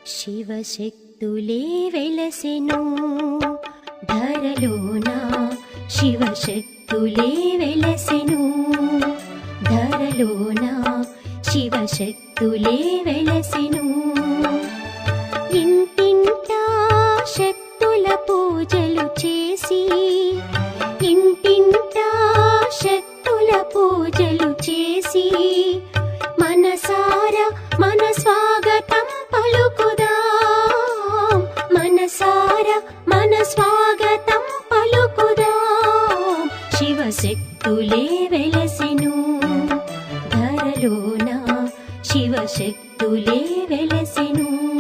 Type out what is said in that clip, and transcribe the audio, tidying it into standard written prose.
శివశక్తులే వెలసెను ధరలోన, శివశక్తులే వెలసెను ధరలోన, శివశక్తులే వెలసెను. ఇంటింటా శక్తుల పూజలు చేసి, ఇంటింటా శక్తుల పూజలు చేసి, మనసారా మన స్వాగతం పలుకుదాం, మనసారా మన స్వాగతం పలుకుదాం. శివశక్తులే వెలసెను ధరలోన, శివశక్తులే వెలసెను.